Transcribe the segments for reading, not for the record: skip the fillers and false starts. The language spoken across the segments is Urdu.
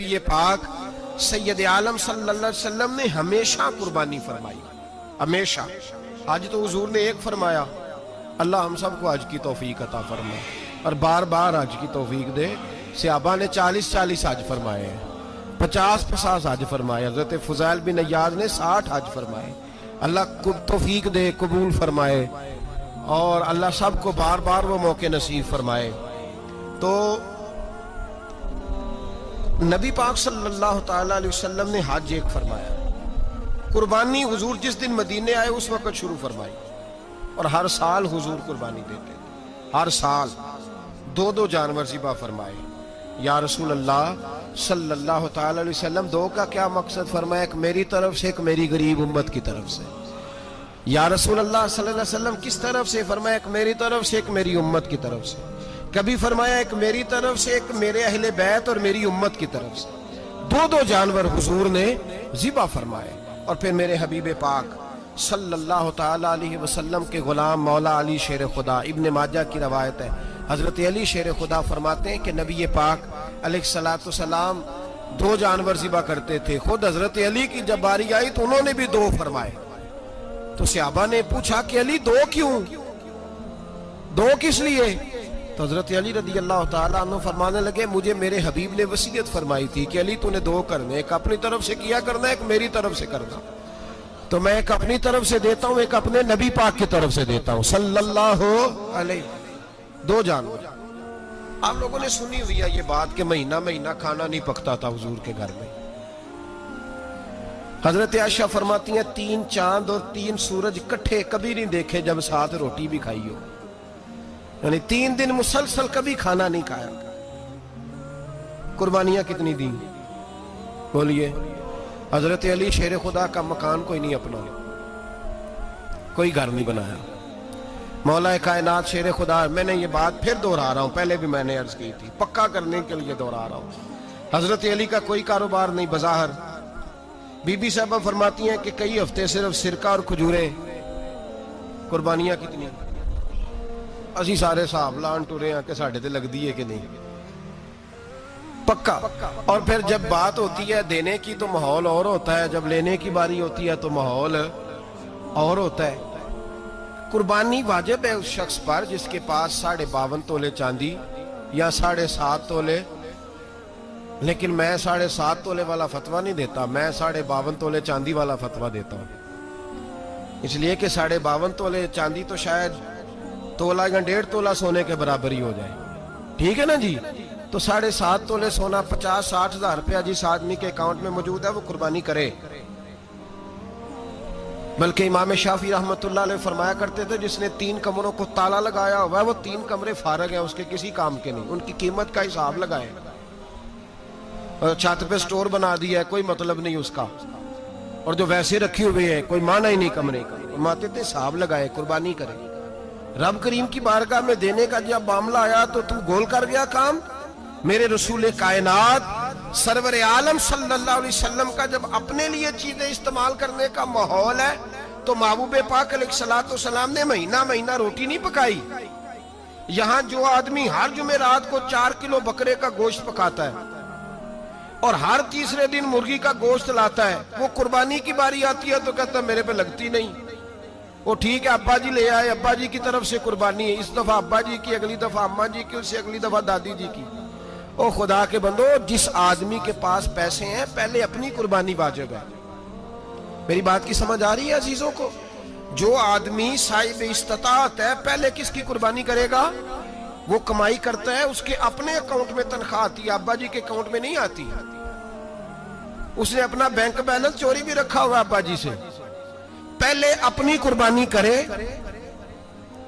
یہ پاک سید عالم صلی اللہ علیہ وسلم نے ہمیشہ قربانی فرمائی، ہمیشہ۔ آج تو حضور نے ایک فرمایا، اللہ ہم سب کو حج کی توفیق عطا فرمائے اور بار بار حج کی توفیق دے۔ صحابہ نے 40 حج فرمائے ہیں، 50 حج فرمائے، حضرت فضیل بن عیاض نے 60 حج فرمائے۔ اللہ توفیق دے، قبول فرمائے اور اللہ سب کو بار بار وہ موقع نصیب فرمائے۔ تو نبی پاک صلی اللہ تعالیٰ علیہ وسلم نے حج ایک فرمایا، قربانی حضور جس دن مدینے آئے اس وقت شروع فرمائی، اور ہر سال حضور قربانی دیتے تھے، ہر سال 2 جانور ذبح فرمائے۔ یا رسول اللہ صلی اللہ تعالیٰ علیہ وسلم 2 کا کیا مقصد فرمایا؟ ایک میری طرف سے، ایک میری غریب امت کی طرف سے۔ یا رسول اللہ صلی اللہ علیہ وسلم کس طرف سے فرمایا؟ ایک میری طرف سے، ایک میری امت کی طرف سے۔ کبھی فرمایا ایک میری طرف سے، ایک میرے اہل بیت اور میری امت کی طرف سے۔ 2 جانور حضور نے ذبح فرمائے، اور پھر میرے حبیب پاک صلی اللہ تعالیٰ علیہ وسلم کے غلام مولا علی شیر خدا، ابن ماجہ کی روایت ہے، حضرت علی شیر خدا فرماتے ہیں کہ نبی پاک علیہ السلام 2 جانور ذبح کرتے تھے۔ خود حضرت علی کی جب باری آئی تو انہوں نے بھی 2 فرمائے۔ تو صحابہ نے پوچھا کہ علی 2 کیوں؟ 2 کس لیے؟ تو حضرت علی رضی اللہ تعالیٰ عنہ فرمانے لگے مجھے میرے حبیب نے وصیت فرمائی تھی کہ علی تو نے 2 کرنے، ایک اپنی طرف سے کیا کرنا، ایک میری طرف سے کرنا۔ تو میں ایک اپنی طرف سے دیتا ہوں، ایک اپنے نبی پاک کی طرف سے دیتا ہوں صلی اللہ علیہ۔ 2 جانور۔ آپ لوگوں نے سنی ہوئی ہے یہ بات کہ مہینہ کھانا نہیں پکتا تھا حضور کے گھر میں۔ حضرت عائشہ فرماتی ہیں 3 چاند اور 3 سورج کٹھے کبھی نہیں دیکھے جب ساتھ روٹی بھی کھائی ہو، یعنی 3 دن مسلسل کبھی کھانا نہیں کھایا۔ قربانیاں کتنی دیں؟ بولیے۔ حضرت علی شیر خدا کا مکان کوئی نہیں اپنا، کوئی گھر نہیں بنایا۔ مولا کائنات شیر خدا، میں نے یہ بات پھر دہرا رہا ہوں، پہلے بھی میں نے عرض کی تھی، پکا کرنے کے لیے دہرا رہا ہوں۔ حضرت علی کا کوئی کاروبار نہیں بظاہر۔ بی بی صاحبہ فرماتی ہیں کہ کئی ہفتے صرف سرکہ اور کھجوریں۔ قربانیاں کتنی؟ اسی سارے صاحب لان ٹورے ہیں کہ ساڑھے تے لگ دیئے کہ نہیں، پکا۔ اور پھر جب بات ہوتی ہے دینے کی تو ماحول اور ہوتا ہے، جب لینے کی باری ہوتی ہے تو ماحول اور ہوتا ہے۔ قربانی واجب ہے اس شخص پر جس کے پاس 52.5 تولے چاندی یا 7.5 تولے، لیکن میں 7.5 تولے والا فتویٰ نہیں دیتا، میں 52.5 تولے چاندی والا فتویٰ دیتا ہوں، اس لیے کہ 52.5 تولے چاندی تو شاید تولہ یا 1.5 تولہ سونے کے برابر ہی ہو جائے، ٹھیک ہے نا جی؟ تو 7.5 تولے سونا 50-60 ہزار روپیہ جس آدمی کے اکاؤنٹ میں موجود ہے وہ قربانی کرے۔ بلکہ امام شافعی رحمۃ اللہ علیہ فرمایا کرتے تھے جس نے 3 کمروں کو تالا لگایا ہوا ہے وہ 3 کمرے فارغ ہیں، اس کے کسی کام کے نہیں، ان کی قیمت کا حساب لگائے، اور چھت پہ سٹور بنا دیا ہے، کوئی مطلب نہیں اس کا، اور جو ویسے رکھی ہوئے ہیں کوئی معنی ہی نہیں کمرے کا، فرماتے تھے حساب لگائے، قربانی کرے۔ رب کریم کی بارگاہ میں دینے کا جب معاملہ آیا تو گول کر گیا کام۔ میرے رسول کائنات سرور عالم صلی اللہ علیہ وسلم کا جب اپنے لیے چیزیں استعمال کرنے کا ماحول ہے تو محبوب پاک علیہ السلام نے مہینہ روٹی نہیں پکائی۔ یہاں جو آدمی ہر جمعرات کو 4 کلو بکرے کا گوشت پکاتا ہے اور ہر تیسرے دن مرغی کا گوشت لاتا ہے، وہ قربانی کی باری آتی ہے تو کہتا ہے میرے پہ لگتی نہیں۔ وہ ٹھیک ہے ابا جی لے آئے، ابا جی کی طرف سے قربانی ہے، اس دفعہ ابا جی کی، اگلی دفعہ اماں جی کی، اس سے اگلی دفعہ دادی جی کی۔ او خدا کے بندو، جس آدمی کے پاس پیسے ہیں پہلے اپنی قربانی واجب ہے۔ میری بات کی سمجھ آ رہی ہے عزیزوں کو؟ جو آدمی صاحب استطاعت ہے پہلے کس کی قربانی کرے گا؟ وہ کمائی کرتا ہے، اس کے اپنے اکاؤنٹ میں تنخواہ آتی ہے، ابا جی کے اکاؤنٹ میں نہیں آتی۔ اس نے اپنا بینک بیلنس چوری بھی رکھا ہوا ابا جی سے۔ پہلے اپنی قربانی کرے،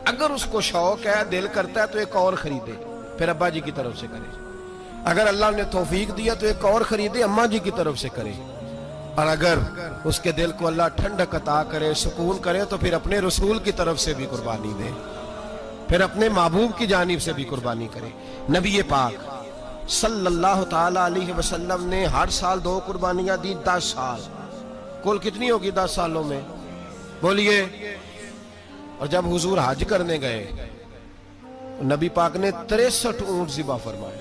اگر اس کو شوق ہے، دل کرتا ہے تو ایک اور خریدے، پھر ابا جی کی طرف سے کرے۔ اگر اللہ نے توفیق دیا تو ایک اور خریدے، اماں جی کی طرف سے کرے، اور اگر اس کے دل کو اللہ ٹھنڈک عطا کرے، سکون کرے، تو پھر اپنے رسول کی طرف سے بھی قربانی دے، پھر اپنے محبوب کی جانب سے بھی قربانی کرے۔ نبی پاک صلی اللہ تعالیٰ علیہ وسلم نے ہر سال 2 قربانیاں دی، 10 سال، کل کتنی ہوگی 10 سالوں میں؟ بولیے۔ اور جب حضور حج کرنے گئے نبی پاک نے 63 اونٹ ذبح فرمائے،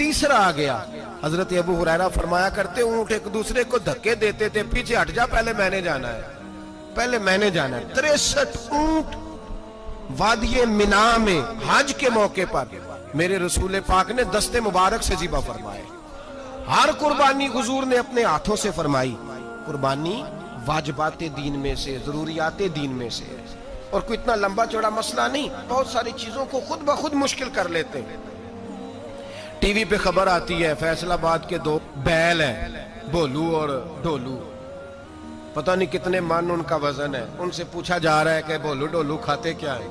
تیسرا آ گیا. حضرت ابو ہریرہ فرمایا کرتے اونٹ ایک دوسرے کو دھکے دیتے تھے, پیچھے ہٹ جا, پہلے میں نے جانا ہے, پہلے میں نے جانا ہے. 63 اونٹ وادی منا میں حج کے موقع پر میرے رسول پاک نے دست مبارک سے ذبح فرمائے. ہر قربانی حضور نے اپنے ہاتھوں سے فرمائی. قربانی واجبات دین میں سے, ضروریات دین میں سے, اور کوئی اتنا لمبا چوڑا مسئلہ نہیں. بہت ساری چیزوں کو خود بخود مشکل کر لیتے ہیں. ٹی وی پہ خبر آتی ہے فیصل آباد کے 2 بیل ہیں, بولو اور ڈولو, پتہ نہیں کتنے من ان کا وزن ہے. ان سے پوچھا جا رہا ہے کہ بولو ڈولو کھاتے کیا ہیں,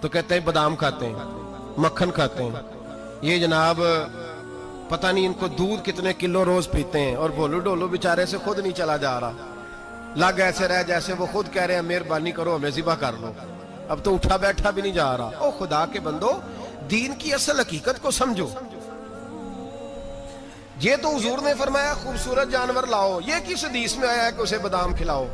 تو کہتے ہیں بادام کھاتے ہیں, مکھن کھاتے ہیں. یہ جناب پتہ نہیں ان کو دودھ کتنے کلو روز پیتے ہیں, اور بولو ڈولو بیچارے سے خود نہیں چلا جا رہا. لگ ایسے رہ جیسے وہ خود کہہ رہے ہیں مہربانی کرو ہمیں ذبح کر لو, اب تو اٹھا بیٹھا بھی نہیں جا رہا. او خدا کے بندو, دین کی اصل حقیقت کو سمجھو. یہ تو حضور نے فرمایا خوبصورت جانور لاؤ, یہ کس حدیث میں آیا ہے کہ اسے بادام کھلاؤ؟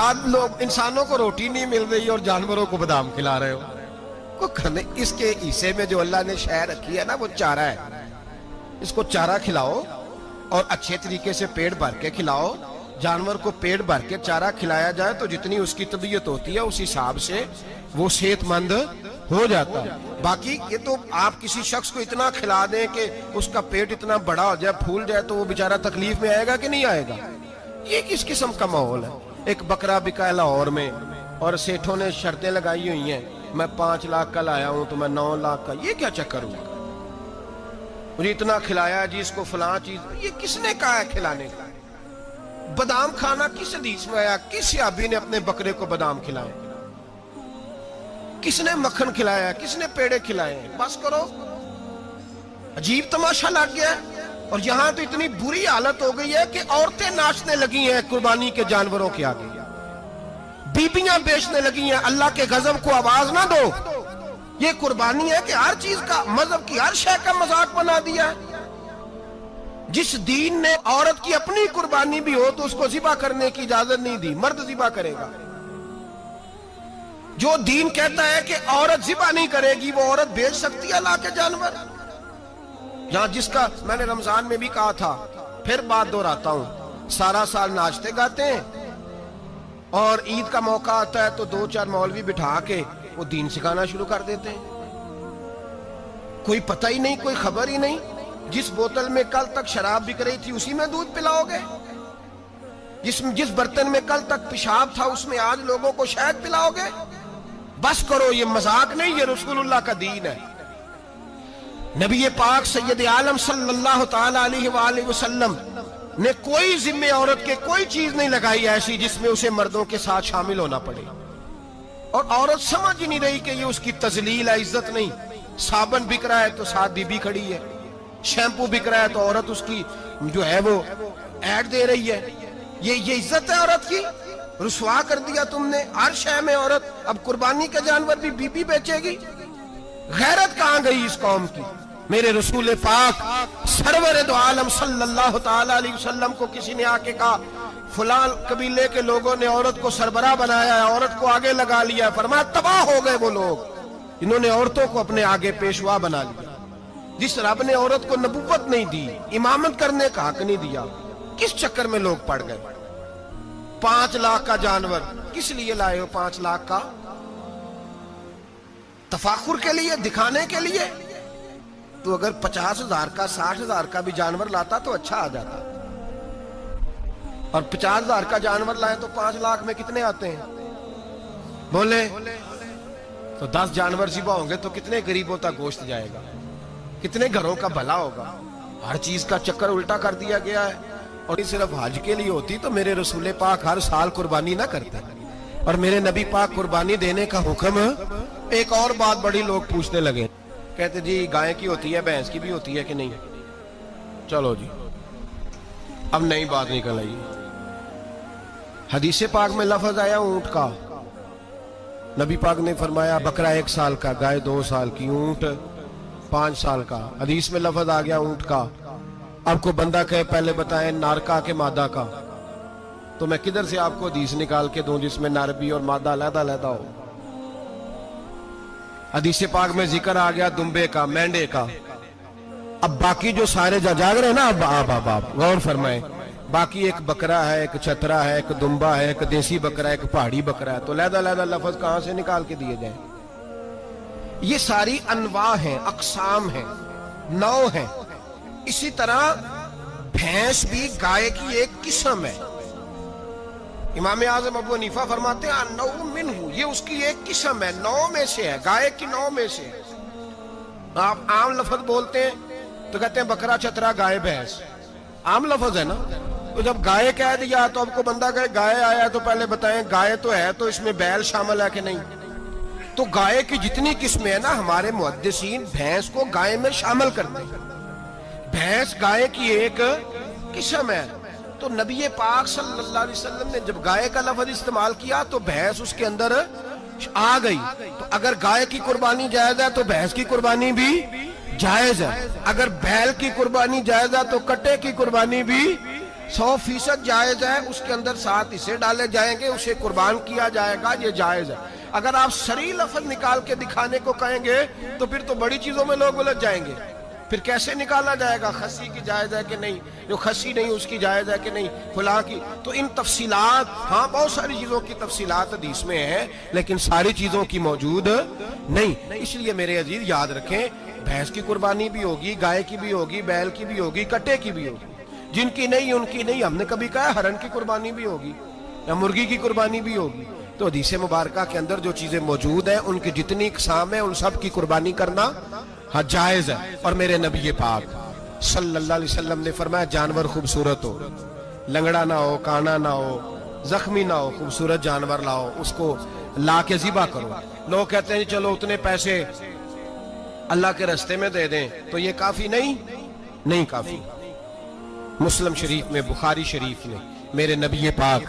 آج لوگ انسانوں کو روٹی نہیں مل رہی اور جانوروں کو بادام کھلا رہے ہو. اس کے حصے میں جو اللہ نے شے رکھی ہے نا وہ چارہ ہے, اس کو چارہ کھلاؤ اور اچھے طریقے سے پیٹ بھر کے کھلاؤ. جانور کو پیٹ بھر کے چارہ کھلایا جائے تو جتنی اس کی طبیعت ہوتی ہے اس حساب سے وہ صحت مند ہو جاتا ہے. باقی یہ تو آپ کسی شخص کو اتنا کھلا دیں کہ اس کا پیٹ اتنا بڑا ہو جائے, پھول جائے, تو وہ بیچارہ تکلیف میں آئے گا کہ نہیں آئے گا؟ یہ کس قسم کا ماحول ہے؟ ایک بکرا بکا لاہور میں اور سیٹھوں نے شرطیں لگائی ہوئی ہیں, میں 5 لاکھ کا لایا ہوں تو میں 9 لاکھ کا. یہ کیا چکر ہوا؟ مجھے اتنا کھلایا جی اس کو فلاں چیز. یہ کس نے کہا ہے کھلانے کا؟ بادام کھانا کس حدیث میں آیا؟ کس صحابی نے اپنے بکرے کو بادام کھلائے؟ کس نے مکھن کھلایا؟ کس نے پیڑے کھلائے؟ بس کرو, عجیب تماشا لگ گیا ہے. اور یہاں تو اتنی بری حالت ہو گئی ہے کہ عورتیں ناچنے لگی ہیں قربانی کے جانوروں کے آگے, بیبیاں بیچنے لگی ہیں. اللہ کے غضب کو آواز نہ دو. یہ قربانی ہے کہ ہر چیز کا, مذہب کی ہر شے کا مذاق بنا دیا ہے. جس دین نے عورت کی اپنی قربانی بھی ہو تو اس کو ذبح کرنے کی اجازت نہیں دی, مرد ذبح کرے گا. جو دین کہتا ہے کہ عورت ذبح نہیں کرے گی, وہ عورت بیچ سکتی ہے اللہ کے جانور. یہاں جس کا میں نے رمضان میں بھی کہا تھا, پھر بات دہراتا ہوں, سارا سال ناچتے گاتے ہیں اور عید کا موقع آتا ہے تو 2-4 مولوی بٹھا کے وہ دین سکھانا شروع کر دیتے ہیں. کوئی پتہ ہی نہیں, کوئی خبر ہی نہیں. جس بوتل میں کل تک شراب بک رہی تھی اسی میں دودھ پلاؤ گے؟ جس برتن میں کل تک پیشاب تھا اس میں آج لوگوں کو شہد پلاؤ گے؟ بس کرو, یہ مذاق نہیں, یہ رسول اللہ کا دین ہے. نبی پاک سید عالم صلی اللہ تعالی علیہ وآلہ وسلم نے کوئی ذمہ عورت کے کوئی چیز نہیں لگائی ایسی جس میں اسے مردوں کے ساتھ شامل ہونا پڑے. اور عورت سمجھ ہی نہیں رہی کہ یہ اس کی تذلیل ہے, عزت نہیں. صابن بک رہا ہے تو ساتھ بی بی کھڑی ہے, شیمپو بک رہا ہے تو عورت اس کی جو ہے وہ ایڈ دے رہی ہے. یہ عزت ہے عورت کی؟ رسوا کر دیا تم نے ہر شے میں عورت. اب قربانی کا جانور بھی بی بی بیچے گی؟ غیرت کہاں گئی اس قوم کی؟ میرے رسول پاک سرور دو عالم صلی اللہ تعالی علیہ وسلم کو کسی نے آ کے کہا فلاں قبیلے کے لوگوں نے عورت کو سربراہ بنایا ہے, عورت کو آگے لگا لیا. فرمایا تباہ ہو گئے وہ لوگ انہوں نے عورتوں کو اپنے آگے پیشوا بنا لیا. جس رب نے عورت کو نبوت نہیں دی, امامت کرنے کا حق نہیں دیا, کس چکر میں لوگ پڑ گئے؟ 5 لاکھ کا جانور کس لیے لائے ہو؟ 5 لاکھ کا تفاخر کے لیے, دکھانے کے لیے؟ تو اگر 50,000 کا 60,000 کا بھی جانور لاتا تو اچھا آ جاتا. اور 50,000 کا جانور لائے تو 5 لاکھ میں کتنے آتے ہیں بولے؟ تو 10 جانور ذبح ہوں گے تو کتنے غریبوں تک گوشت جائے گا, کتنے گھروں کا بھلا ہوگا. ہر چیز کا چکر الٹا کر دیا گیا ہے. اور صرف حج کے لیے ہوتی تو میرے رسول پاک ہر سال قربانی نہ کرتے, اور میرے نبی پاک قربانی دینے کا حکم. ایک اور بات بڑی لوگ پوچھنے لگے, کہتے جی گائے کی ہوتی ہے, بھینس کی بھی ہوتی ہے کہ نہیں؟ چلو جی اب نئی بات نکل آئی. حدیث پاک میں لفظ آیا اونٹ کا, نبی پاک نے فرمایا بکرا 1 سال کا, گائے 2 سال کی, اونٹ 5 سال کا. حدیث میں لفظ آ گیا اونٹ کا. آپ کو بندہ کہے پہلے بتائیں نر کا کہ مادہ کا, تو میں کدھر سے آپ کو حدیث نکال کے دوں جس میں نر بھی اور مادہ علیحدہ علیحدہ ہو؟ حدیث پاک میں ذکر آ گیا دمبے کا، مینڈے کا. اب باقی جو سارے جاگ رہے ہیں نا، اب غور فرمائیں، باقی ایک بکرا ہے، ایک چترا ہے، ایک دمبا ہے، ایک دیسی بکرا ہے، ایک پہاڑی بکرا ہے، تو علیحدہ علیحدہ لفظ کہاں سے نکال کے دیے جائیں؟ یہ ساری انواع ہیں، اقسام ہیں، نوع ہیں. اسی طرح بھینس بھی گائے کی ایک قسم ہے. امام اعظم ابو حنیفہ فرماتے ہیں النوع منہ، یہ اس کی ایک قسم ہے، نوع میں سے ہے، گائے کی نوع میں سے. آپ عام لفظ بولتے ہیں تو کہتے ہیں بکرا چترا گائے بھینس، عام لفظ ہے نا. تو جب گائے کہہ دیا تو اب کو بندہ کہے گائے آیا تو پہلے بتائیں گائے تو ہے تو اس میں بیل شامل ہے کہ نہیں؟ تو گائے کی جتنی قسمیں ہیں نا، ہمارے محدثین بھینس کو گائے میں شامل کرتے ہیں. بھینس گائے کی ایک قسم ہے. تو نبی پاک صلی اللہ علیہ وسلم نے جب گائے کا لفظ استعمال کیا تو بھینس اس کے اندر آ گئی. تو اگر گائے کی قربانی جائز ہے تو بھینس کی قربانی بھی جائز ہے. اگر بیل کی قربانی جائز ہے تو کٹے کی قربانی بھی 100% جائز ہے. اس کے اندر 7 حصے ڈالے جائیں گے، اسے قربان کیا جائے گا، یہ جائز ہے. اگر آپ صریح لفظ نکال کے دکھانے کو کہیں گے تو پھر تو بڑی چیزوں میں لوگ الجھ جائیں گے. پھر کیسے نکالا جائے گا خسی کی جائز ہے کہ نہیں، جو خسی نہیں اس کی جائز ہے کہ نہیں، فلاں کی. تو ان تفصیلات، ہاں بہت ساری چیزوں کی تفصیلات حدیث میں ہیں لیکن ساری چیزوں کی موجود نہیں. اس لیے میرے عزیز یاد رکھیں، بھینس کی قربانی بھی ہوگی، گائے کی بھی ہوگی، بیل کی بھی ہوگی، کٹے کی بھی ہوگی. جن کی نہیں ان کی نہیں. ہم نے کبھی کہا ہرن کی قربانی بھی ہوگی یا مرغی کی قربانی بھی ہوگی. تو حدیث مبارکہ کے اندر جو چیزیں موجود ہیں ان کی جتنی اقسام ہیں ان سب کی قربانی کرنا ہاں جائز ہے. اور میرے نبی پاک صلی اللہ علیہ وسلم نے فرمایا جانور خوبصورت ہو، لنگڑا نہ ہو، کانا نہ ہو، زخمی نہ ہو، خوبصورت جانور لاؤ، اس کو لا کے ذبح کرو. لوگ کہتے ہیں چلو اتنے پیسے اللہ کے رستے میں دے دیں، تو یہ کافی نہیں کافی. مسلم شریف میں، بخاری شریف میں میرے نبی پاک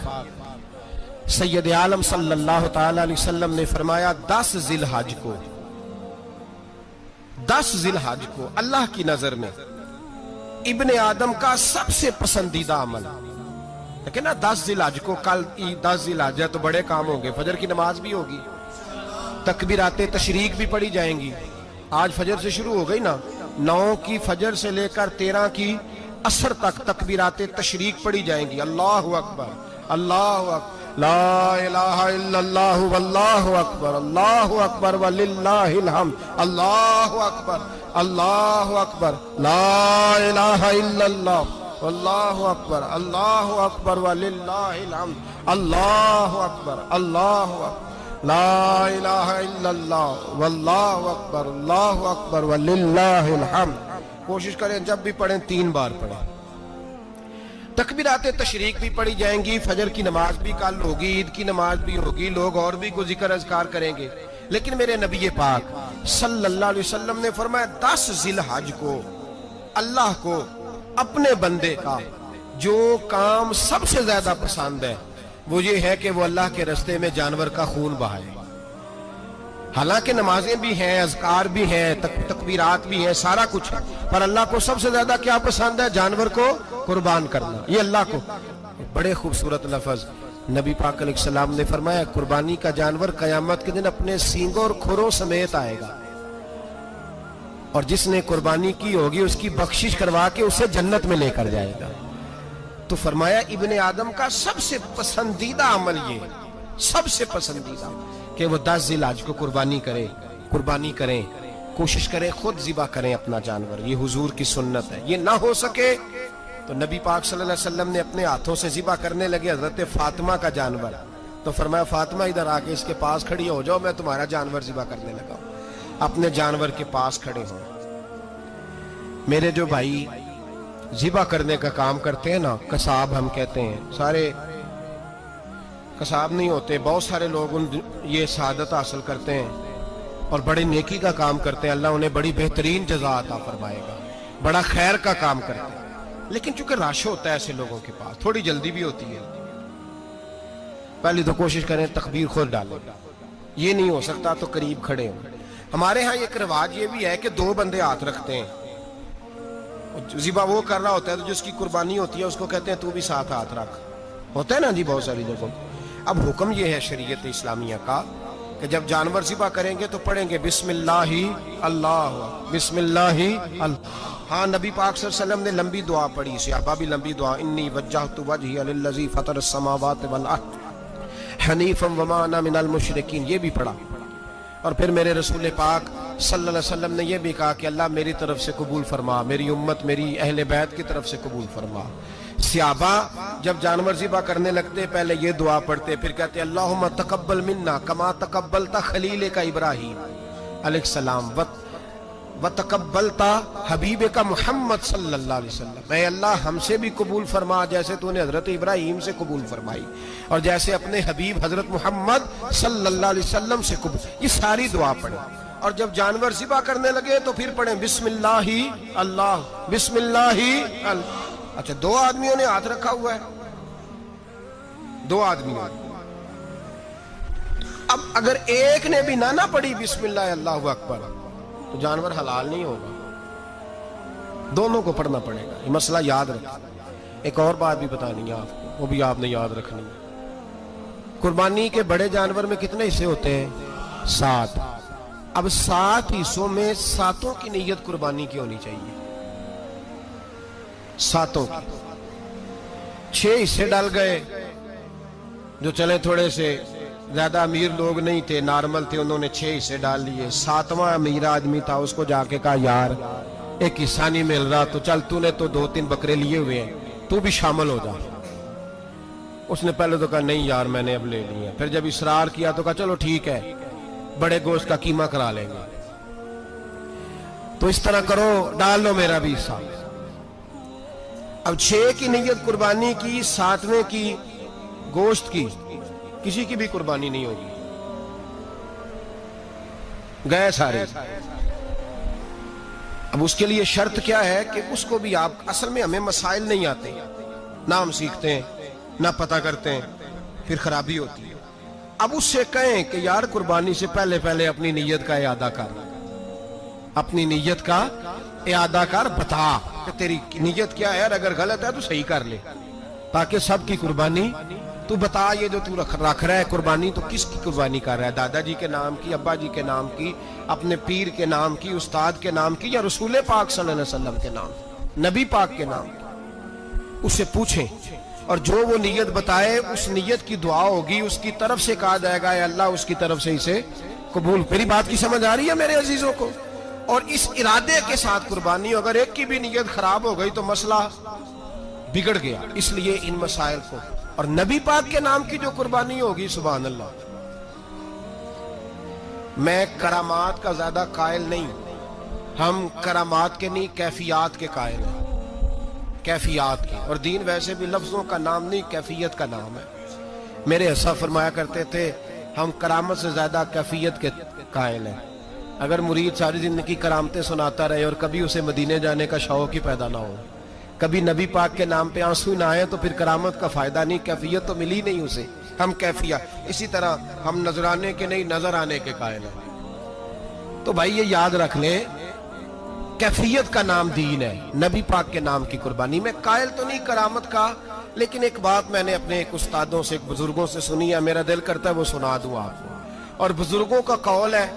سید عالم صلی اللہ تعالی علیہ وسلم نے فرمایا 10 ذی الحج کو اللہ کی نظر میں ابن آدم کا سب سے پسندیدہ عمل. لیکن نا 10 ذی الحج کو، کل 10 ذی الحج ہے تو بڑے کام ہوں گے. فجر کی نماز بھی ہوگی، تکبیرات تشریق بھی پڑھی جائیں گی. آج فجر سے شروع ہو گئی نا، 9 کی فجر سے لے کر 13 کی عصر تک تکبیرات تشریق پڑھی جائیں گی. اللہ اکبر، اللہ اکبر، لا الہ الا اللہ واللہ اکبر، اللہ اکبر وللہ الحمد، اللہ اکبر، اللہ اکبر، لا الہ الا اللہ واللہ اکبر، اللہ اکبر وللہ الحمد، اللہ اکبر، اللہ اکبر، لا الہ الا اللہ واللہ اکبر، اللہ اکبر وللہ الحمد. کوشش کریں جب بھی پڑھیں 3 بار پڑھیں. تکبیرات تشریق بھی پڑھی جائیں گی، فجر کی نماز بھی کل ہوگی، عید کی نماز بھی ہوگی، لوگ اور بھی کوئی ذکر اذکار کریں گے. لیکن میرے نبی پاک صلی اللہ علیہ وسلم نے فرمایا 10 ذی الحج کو اللہ کو اپنے بندے کا جو کام سب سے زیادہ پسند ہے وہ یہ ہے کہ وہ اللہ کے رستے میں جانور کا خون بہائے. حالانکہ نمازیں بھی ہیں، اذکار بھی ہیں، تکبیرات بھی ہیں، سارا کچھ ہے، پر اللہ کو سب سے زیادہ کیا پسند ہے؟ جانور کو قربان کرنا. یہ اللہ کو بڑے خوبصورت لفظ نبی پاک علیہ السلام نے فرمایا قربانی کا جانور قیامت کے دن اپنے سینگوں اور کھروں سمیت آئے گا، اور جس نے قربانی کی ہوگی اس کی بخشش کروا کے اسے جنت میں لے کر جائے گا. تو فرمایا ابن آدم کا سب سے پسندیدہ عمل یہ، سب سے پسندیدہ، کہ وہ 10 ذی الحج کو قربانی کریں، کوشش کریں خود ذبح کریں اپنا جانور. یہ حضور کی سنت ہے. یہ نہ ہو سکے تو نبی پاک صلی اللہ علیہ وسلم نے اپنے ہاتھوں سے ذبح کرنے لگے حضرت فاطمہ کا جانور. تو فرمایا فاطمہ ادھر آ کے اس کے پاس کھڑی ہو جاؤ، میں تمہارا جانور ذبح کرنے لگا ہوں. اپنے جانور کے پاس کھڑے ہوں. میرے جو بھائی ذبح کرنے کا کام کرتے ہیں نا، قصاب ہم کہتے ہیں، سارے قصاب نہیں ہوتے، بہت سارے لوگ یہ سعادت حاصل کرتے ہیں اور بڑے نیکی کا کام کرتے ہیں. اللہ انہیں بڑی بہترین جزا عطا فرمائے گا، بڑا خیر کا کام کرتے ہیں. لیکن چونکہ رش ہوتا ہے ایسے لوگوں کے پاس، تھوڑی جلدی بھی ہوتی ہے. پہلی تو کوشش کریں تکبیر خود ڈالیں، یہ نہیں ہو سکتا تو قریب کھڑے ہوں. ہمارے ہاں ایک رواج یہ بھی ہے کہ 2 بندے ہاتھ رکھتے ہیں. ذبح وہ کر رہا ہوتا ہے تو جس کی قربانی ہوتی ہے اس کو کہتے ہیں تو بھی ساتھ ہاتھ رکھ. ہوتا ہے نا جی بہت ساری جگہوں. اب حکم یہ ہے شریعت اسلامیہ کا کہ جب جانور ذبح کریں گے تو پڑھیں گے بسم اللہ اللہ، بسم اللہ اللہ۔ ہاں نبی پاک صلی اللہ علیہ وسلم نے لمبی دعا پڑھی، صحابہ بھی لمبی دعا، انی وجہت وجہی للذی فطر السماوات والارض حنیفا وما انا من المشرکین، یہ بھی پڑھا۔ اور پھر میرے رسول پاک صلی اللہ علیہ وسلم نے یہ بھی کہا کہ اللہ میری طرف سے قبول فرما، میری امت میری اہل بیت کی طرف سے قبول فرما۔ صحابہ جب جانور ذبح کرنے لگتے پہلے یہ دعا پڑھتے، پھر کہتے اللہم تقبل منا کما تقبلتا خلیل کا ابراہیم علیہ السلام وتقبلتا حبیب کا محمد صلی اللہ علیہ وسلم، اے اللہ ہم سے بھی قبول فرما جیسے تو نے حضرت ابراہیم سے قبول فرمائی اور جیسے اپنے حبیب حضرت محمد صلی اللہ علیہ وسلم سے قبول۔ یہ ساری دعا پڑھیں، اور جب جانور ذبح کرنے لگے تو پھر پڑھیں بسم اللہ اللہ، بسم اللہ اللہ۔ اچھا دو آدمیوں نے ہاتھ رکھا ہوا ہے، دو آدمیوں، اب اگر ایک نے بھی نہ پڑھی بسم اللہ اللہ اکبر تو جانور حلال نہیں ہوگا، دونوں کو پڑھنا پڑے گا۔ یہ مسئلہ یاد رکھیں۔ ایک اور بات بھی بتانی ہے آپ کو، وہ بھی آپ نے یاد رکھنی ہے۔ قربانی کے بڑے جانور میں کتنے حصے ہوتے ہیں؟ 7۔ اب 7 حصوں میں 7 کی نیت قربانی کی ہونی چاہیے، 7 کی۔ 6 حصے ڈال گئے، جو چلے تھوڑے سے زیادہ امیر لوگ نہیں تھے، نارمل تھے، انہوں نے 6 حصے ڈال لیے۔ 7واں امیر آدمی تھا، اس کو جا کے کہا یار ایک حصہ نہیں مل رہا تو چل تو نے تو 2-3 بکرے لیے ہوئے ہیں تو بھی شامل ہو جا۔ اس نے پہلے تو کہا نہیں یار میں نے اب لے لیا، پھر جب اصرار کیا تو کہا چلو ٹھیک ہے بڑے گوشت کا قیمہ کرا لیں گے۔ تو اس طرح کرو، ڈال لو میرا بھی حصہ۔ اب 6 کی نیت قربانی کی، 7ویں کی گوشت کی، کسی کی بھی قربانی نہیں ہوگی، گئے سارے۔ اب اس کے لیے شرط کیا ہے کہ اس کو بھی آپ، اصل میں ہمیں مسائل نہیں آتے، نہ ہم سیکھتے ہیں نہ پتہ کرتے ہیں، پھر خرابی ہوتی ہے۔ اب اس سے کہیں کہ یار قربانی سے پہلے اپنی نیت کا اعادہ کر، اپنی نیت کا اعادہ کر، بتا کہ تیری نیت کیا ہے، اگر غلط ہے تو صحیح کر لے، تاکہ سب کی قربانی تو بتا۔ یہ جو تو رکھ رہا ہے قربانی تو کس کی قربانی کر رہا ہے؟ دادا جی کے نام کی، ابا جی کے نام کی، اپنے پیر کے نام کی، استاد کے نام کی، یا رسول پاک صلی اللہ علیہ وسلم کے نام، نبی پاک کے نام کی؟ اس سے پوچھیں، اور جو وہ نیت بتائے اس نیت کی دعا ہوگی، اس کی طرف سے کہا جائے گا اے اللہ اس کی طرف سے اسے قبول۔ میری بات کی سمجھ آ رہی ہے میرے عزیزوں کو؟ اور اس ارادے کے ساتھ قربانی، اگر ایک کی بھی نیت خراب ہو گئی تو مسئلہ بگڑ گیا۔ اس لیے ان مسائل کو، اور نبی پاک کے نام کی جو قربانی ہوگی، سبحان اللہ۔ میں کرامات کا زیادہ قائل نہیں، ہم کرامات کے نہیں کیفیات کے قائل ہیں، کیفیات کے، اور دین ویسے بھی لفظوں کا نام نہیں کیفیت کا نام ہے۔ میرے حصہ فرمایا کرتے تھے ہم کرامت سے زیادہ کیفیت کے قائل ہیں۔ اگر مرید ساری زندگی کرامتیں سناتا رہے اور کبھی اسے مدینے جانے کا شوق ہی پیدا نہ ہو، کبھی نبی پاک کے نام پہ آنسو نہ آئے، تو پھر کرامت کا فائدہ نہیں، کیفیت تو ملی نہیں اسے۔ ہم کیفیت، اسی طرح ہم نظرانے کے نہیں نظر آنے کے قائل ہیں۔ تو بھائی یہ یاد رکھ لیں، کیفیت کا نام دین ہے، نبی پاک کے نام کی قربانی۔ میں قائل تو نہیں کرامت کا، لیکن ایک بات میں نے اپنے ایک استادوں سے، ایک بزرگوں سے سنی ہے، میرا دل کرتا ہے وہ سنا دوں آپ کو۔ اور بزرگوں کا قول ہے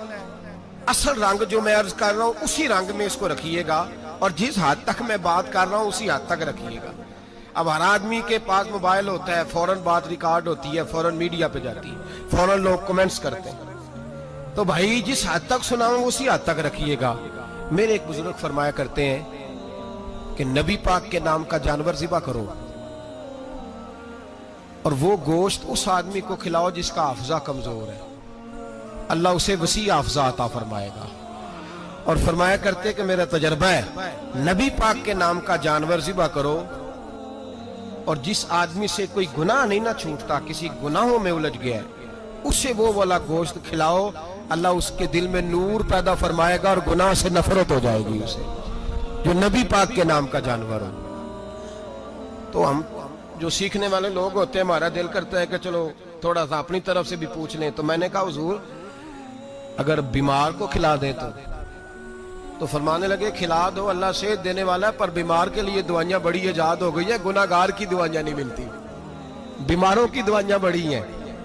اصل رنگ جو میں عرض کر رہا ہوں اسی رنگ میں اس کو رکھیے گا، اور جس حد تک میں بات کر رہا ہوں اسی حد تک رکھیے گا۔ اب ہر آدمی کے پاس موبائل ہوتا ہے، فوراً بات ریکارڈ ہوتی ہے، فوراً میڈیا پہ جاتی ہے، فوراً لوگ کمنٹس کرتے ہیں۔ تو بھائی جس حد تک سناؤں اسی حد تک رکھیے گا۔ میرے ایک بزرگ فرمایا کرتے ہیں کہ نبی پاک کے نام کا جانور ذبح کرو، اور وہ گوشت اس آدمی کو کھلاؤ جس کا حافظہ کمزور ہے، اللہ اسے وسیع حافظہ عطا فرمائے گا۔ اور فرمایا کرتے کہ میرا تجربہ ہے، نبی پاک کے نام کا جانور ذبح کرو، اور جس آدمی سے کوئی گناہ نہیں نہ چھوٹتا، کسی گناہوں میں الجھ گیا ہے، اسے وہ والا گوشت کھلاؤ، اللہ اس کے دل میں نور پیدا فرمائے گا اور گناہ سے نفرت ہو جائے گی اسے، جو نبی پاک کے نام کا جانور ہو۔ تو ہم جو سیکھنے والے لوگ ہوتے ہیں، ہمارا دل کرتا ہے کہ چلو تھوڑا سا اپنی طرف سے بھی پوچھ لیں۔ تو میں نے کہا حضور اگر بیمار کو کھلا دیں تو فرمانے لگے کھلا دو، اللہ صحت دینے والا ہے، پر بیمار کے لیے دوائیاں بڑی ایجاد ہو گئی ہے، گناہگار کی دوائیاں نہیں ملتی، بیماروں کی دوائیاں بڑی ہیں،